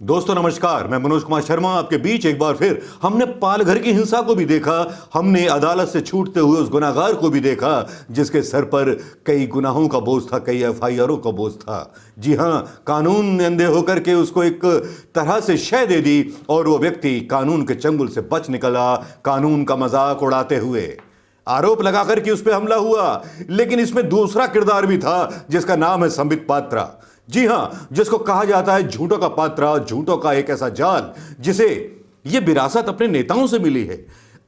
दोस्तों नमस्कार, मैं मनोज कुमार शर्मा आपके बीच एक बार फिर। हमने पालघर की हिंसा को भी देखा, हमने अदालत से छूटते हुए उस गुनाहगार को भी देखा जिसके सर पर कई गुनाहों का बोझ था, कई एफआईआरों का बोझ था। जी हां, कानून ने अंधे होकर के उसको एक तरह से शय दे दी और वो व्यक्ति कानून के चंगुल से बच निकला, कानून का मजाक उड़ाते हुए। आरोप लगाकर के उस पर हमला हुआ, लेकिन इसमें दूसरा किरदार भी था जिसका नाम है संबित पात्रा। जी हां, जिसको कहा जाता है झूठों का पात्रा, झूठों का एक ऐसा जाल जिसे ये विरासत अपने नेताओं से मिली है।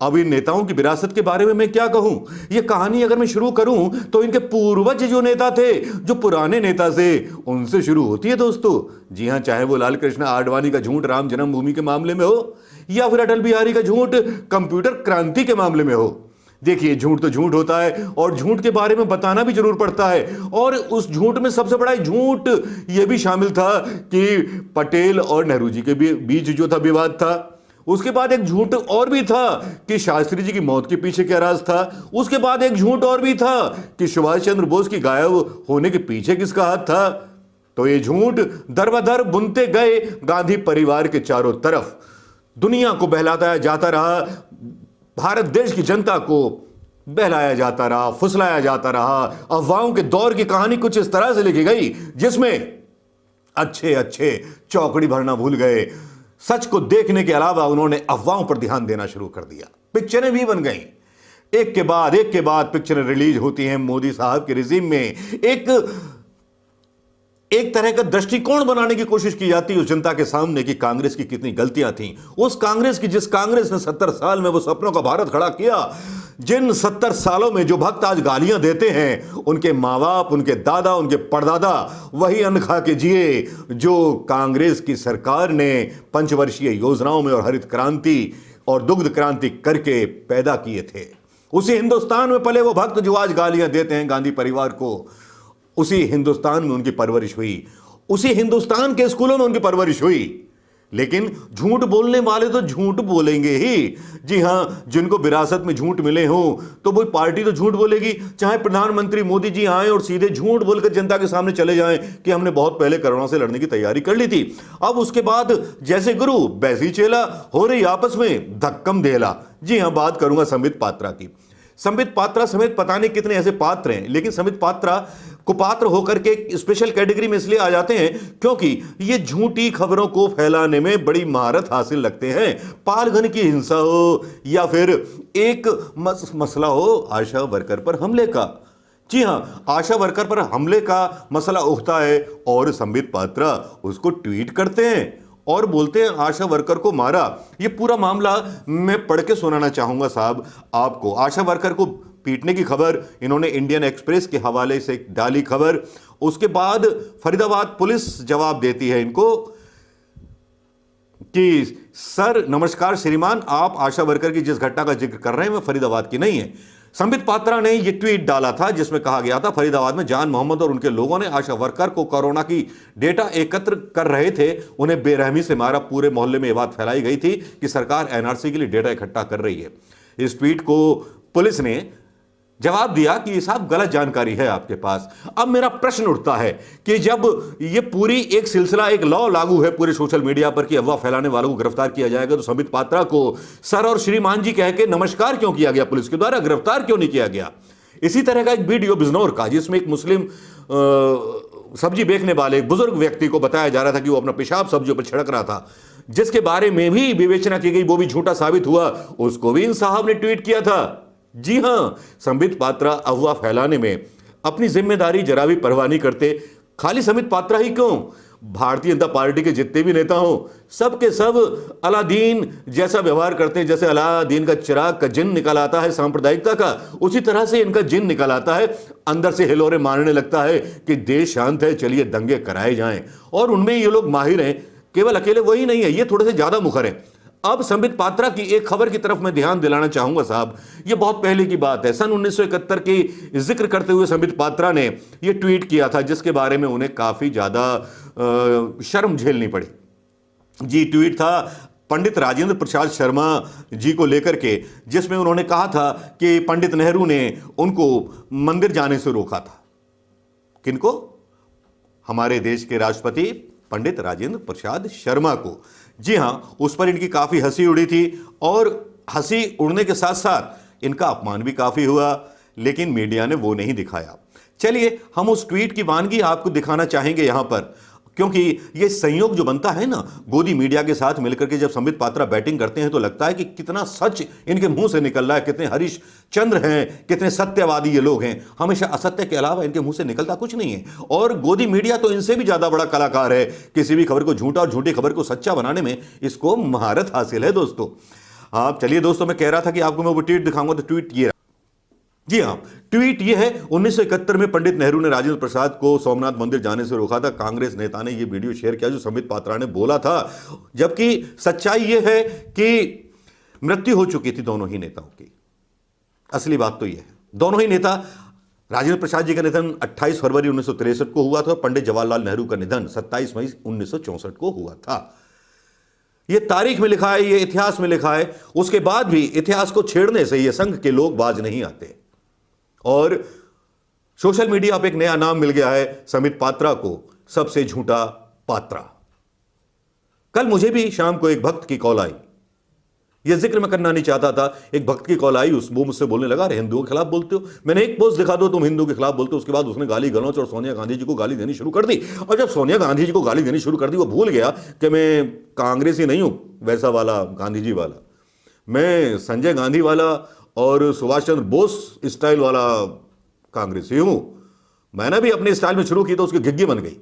अब इन नेताओं की विरासत के बारे में मैं क्या कहूं? ये कहानी अगर मैं शुरू करूं तो इनके पूर्वज जो नेता थे, जो पुराने नेता थे, उनसे शुरू होती है दोस्तों। जी हां, चाहे वो लाल कृष्ण आडवाणी का झूठ राम जन्मभूमि के मामले में हो या फिर अटल बिहारी का झूठ कंप्यूटर क्रांति के मामले में हो। देखिए, झूठ तो झूठ होता है और झूठ के बारे में बताना भी जरूर पड़ता है। और उस झूठ में सबसे बड़ा झूठ यह भी शामिल था कि पटेल और नेहरू जी के बीच जो था विवाद था। उसके बाद एक झूठ और भी था कि शास्त्री जी की मौत के पीछे क्या राज था। उसके बाद एक झूठ और भी था कि सुभाष चंद्र बोस की गायब होने के पीछे किसका हाथ था। तो ये झूठ दर बदर बुनते गए गांधी परिवार के चारों तरफ, दुनिया को बहलाया जाता रहा, भारत देश की जनता को बहलाया जाता रहा, फुसलाया जाता रहा। अफवाहों के दौर की कहानी कुछ इस तरह से लिखी गई जिसमें अच्छे अच्छे चौकड़ी भरना भूल गए। सच को देखने के अलावा उन्होंने अफवाहों पर ध्यान देना शुरू कर दिया। पिक्चरें भी बन गई, एक के बाद पिक्चरें रिलीज होती हैं। मोदी साहब के रिजीम में एक तरह का दृष्टिकोण बनाने की कोशिश की जाती है उस जनता के सामने कि कांग्रेस की कितनी गलतियां थीं। उस कांग्रेस की, जिस कांग्रेस ने 70 साल में वो सपनों का भारत खड़ा किया, जिन 70 सालों में जो भक्त आज गालियां देते हैं, उनके माँ बाप, उनके दादा, उनके परदादा वही अन्न खा के जिए जो कांग्रेस की सरकार ने पंचवर्षीय योजनाओं में और हरित क्रांति और दुग्ध क्रांति करके पैदा किए थे। उसी हिंदुस्तान में पले वो भक्त जो आज गालियां देते हैं गांधी परिवार को, उसी हिंदुस्तान में उनकी परवरिश हुई, उसी हिंदुस्तान के स्कूलों में उनकी परवरिश हुई। लेकिन झूठ बोलने वाले तो झूठ बोलेंगे ही। जी हां, जिनको विरासत में झूठ मिले हो तो वो पार्टी तो झूठ बोलेगी। चाहे प्रधानमंत्री मोदी जी आए और सीधे झूठ बोलकर जनता के सामने चले जाएं कि हमने बहुत पहले कोरोना से लड़ने की तैयारी कर ली थी। अब उसके बाद जैसे गुरु वैसी चेला, हो रही आपस में धक्कम देला। जी हां, बात करूंगा संबित पात्रा की। संबित पात्रा समेत पता नहीं कितने ऐसे पात्र हैं, लेकिन संबित पात्रा कुपात्र होकर के स्पेशल कैटेगरी में इसलिए आ जाते हैं क्योंकि ये झूठी खबरों को फैलाने में बड़ी महारत हासिल लगते हैं। पालघर की हिंसा हो या फिर एक मसला हो आशा वर्कर पर हमले का। जी हां, आशा वर्कर पर हमले का मसला उठता है और संबित पात्रा उसको ट्वीट करते हैं और बोलते हैं आशा वर्कर को मारा। ये पूरा मामला मैं पढ़ के सुनाना चाहूंगा साहब आपको। आशा वर्कर को पीटने की खबर इन्होंने इंडियन एक्सप्रेस के हवाले से डाली खबर। उसके बाद फरीदाबाद पुलिस जवाब देती है इनको कि सर नमस्कार श्रीमान, आप आशा वर्कर की जिस घटना का जिक्र कर रहे हैं वह फरीदाबाद की नहीं है। संबित पात्रा ने यह ट्वीट डाला था जिसमें कहा गया था फरीदाबाद में जान मोहम्मद और उनके लोगों ने आशा वर्कर को कोरोना की डेटा एकत्र कर रहे थे, उन्हें बेरहमी से मारा। पूरे मोहल्ले में यह बात फैलाई गई थी कि सरकार एनआरसी के लिए डेटा इकट्ठा कर रही है। इस ट्वीट को पुलिस ने जवाब दिया कि ये साहब गलत जानकारी है आपके पास। अब मेरा प्रश्न उठता है कि जब ये पूरी एक सिलसिला, एक लॉ लागू है पूरे सोशल मीडिया पर कि अफवाह फैलाने वालों को गिरफ्तार किया जाएगा, तो संबित पात्रा को सर और श्रीमान जी कह के नमस्कार क्यों किया गया पुलिस के द्वारा, गिरफ्तार क्यों नहीं किया गया? इसी तरह का एक वीडियो बिजनौर का जिसमें एक मुस्लिम सब्जी बेचने वाले एक बुजुर्ग व्यक्ति को बताया जा रहा था कि वो अपना पेशाब सब्जियों पर छिड़क रहा था, जिसके बारे में भी विवेचना की गई, वो भी झूठा साबित हुआ, उसको भी इन साहब ने ट्वीट किया था। जी हां, संबित पात्रा अफवाह फैलाने में अपनी जिम्मेदारी जरा भी परवाह नहीं करते। खाली संबित पात्रा ही क्यों, भारतीय जनता पार्टी के जितने भी नेता हो सब के सब अलादीन जैसा व्यवहार करते हैं। जैसे अलादीन का चिराग का जिन निकल आता है सांप्रदायिकता का, उसी तरह से इनका जिन निकल आता है, अंदर से हिलोरे मारने लगता है कि देश शांत है, चलिए दंगे कराए जाएं। और उनमें ये लोग माहिर हैं, केवल अकेले वही नहीं है, ये थोड़े से ज्यादा मुखर हैं। अब संबित पात्रा की एक खबर की तरफ मैं ध्यान दिलाना चाहूंगा साहब। यह बहुत पहले की बात है, सन 1971 की जिक्र करते हुए संबित पात्रा ने यह ट्वीट किया था जिसके बारे में उन्हें काफी ज्यादा शर्म झेलनी पड़ी। जी, ट्वीट था पंडित राजेंद्र प्रसाद शर्मा जी को लेकर के, जिसमें उन्होंने कहा था कि पंडित नेहरू ने उनको मंदिर जाने से रोका था। किनको? हमारे देश के राष्ट्रपति पंडित राजेंद्र प्रसाद शर्मा को। जी हां, उस पर इनकी काफी हंसी उड़ी थी और हंसी उड़ने के साथ साथ इनका अपमान भी काफी हुआ, लेकिन मीडिया ने वो नहीं दिखाया। चलिए हम उस ट्वीट की वानगी आपको दिखाना चाहेंगे यहां पर, क्योंकि ये संयोग जो बनता है ना गोदी मीडिया के साथ मिलकर के, जब संबित पात्रा बैटिंग करते हैं तो लगता है कि कितना सच इनके मुंह से निकल रहा है, कितने हरीश चंद्र हैं, कितने सत्यवादी ये लोग हैं। हमेशा असत्य के अलावा इनके मुंह से निकलता कुछ नहीं है। और गोदी मीडिया तो इनसे भी ज्यादा बड़ा कलाकार है, किसी भी खबर को झूठा और झूठी खबर को सच्चा बनाने में इसको महारत हासिल है दोस्तों। आप चलिए दोस्तों, मैं कह रहा था कि आपको मैं वो ट्वीट दिखाऊंगा, तो ट्वीट ये, जी हां, ट्वीट यह है 1971 में पंडित नेहरू ने राजेंद्र प्रसाद को सोमनाथ मंदिर जाने से रोका था। कांग्रेस नेता ने यह वीडियो शेयर किया जो संबित पात्रा ने बोला था, जबकि सच्चाई यह है कि मृत्यु हो चुकी थी दोनों ही नेताओं की। असली बात तो यह है, दोनों ही नेता, राजेंद्र प्रसाद जी का निधन 28 फरवरी 1963 को हुआ था और पंडित जवाहरलाल नेहरू का निधन 27 मई 1964 को हुआ था। यह तारीख में लिखा है, यह इतिहास में लिखा है। उसके बाद भी इतिहास को छेड़ने से यह संघ के लोग बाज नहीं आते। और सोशल मीडिया पर एक नया नाम मिल गया है संबित पात्रा को, सबसे झूठा पात्रा। कल मुझे भी शाम को एक भक्त की कॉल आई, यह जिक्र मैं करना नहीं चाहता था। एक भक्त की कॉल आई, वो मुझसे बोलने लगा, अरे हिंदुओं के खिलाफ बोलते हो। मैंने एक पोस्ट दिखा दो तुम हिंदुओं के खिलाफ बोलते हो। उसके बाद उसने गाली गलौच और सोनिया गांधी जी को गाली देनी शुरू कर दी। और जब सोनिया गांधी जी को गाली देनी शुरू कर दी, वो भूल गया कि मैं कांग्रेसी नहीं हूं, वैसा वाला गांधी जी वाला, मैं संजय गांधी वाला और सुभाष चंद्र बोस स्टाइल वाला कांग्रेसी हूं। मैंने भी अपने स्टाइल में शुरू की तो उसकी घिग्गी बन गई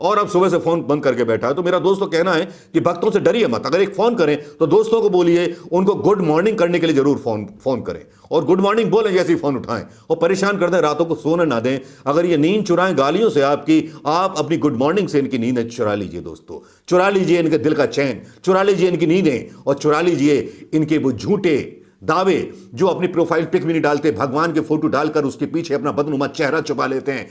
और अब सुबह से फोन बंद करके बैठा है। तो मेरा दोस्त तो कहना है कि भक्तों से डरिए मत, अगर एक फोन करें तो दोस्तों को बोलिए उनको गुड मॉर्निंग करने के लिए जरूर फोन करें और गुड मॉर्निंग बोलें जैसे ही फोन उठाएं, और परेशान कर दें, रातों को सोने ना दें। अगर ये नींद चुराएं गालियों से आपकी, आप अपनी गुड मॉर्निंग से इनकी नींद चुरा लीजिए दोस्तों, चुरा लीजिए इनके दिल का चैन, चुरा लीजिए इनकी नींदें और चुरा लीजिए इनके वो झूठे दावे जो अपनी प्रोफाइल पिक भी नहीं डालते, भगवान के फोटो डालकर उसके पीछे अपना बदनुमा चेहरा छुपा लेते हैं।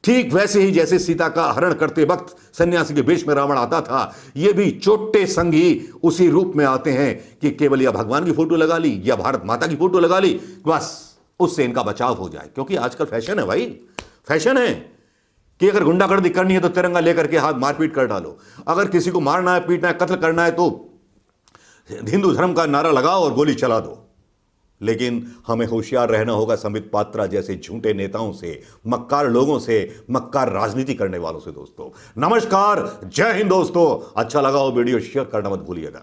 ठीक वैसे ही जैसे सीता का हरण करते वक्त सन्यासी के वेश में रावण आता था, ये भी चोटे संगी उसी रूप में आते हैं कि केवल या भगवान की फोटो लगा ली या भारत माता की फोटो लगा ली, बस उससे इनका बचाव हो जाए। क्योंकि आजकल फैशन है भाई, फैशन है कि अगर गुंडागर्दी करनी है तो तिरंगा लेकर के हाथ मारपीट कर डालो, अगर किसी को मारना है, पीटना है, कत्ल करना है तो हिंदू धर्म का नारा लगाओ और गोली चला दो। लेकिन हमें होशियार रहना होगा संबित पात्रा जैसे झूठे नेताओं से, मक्कार लोगों से, मक्कार राजनीति करने वालों से। दोस्तों नमस्कार, जय हिंद दोस्तों। अच्छा लगा हो वीडियो शेयर करना मत भूलिएगा।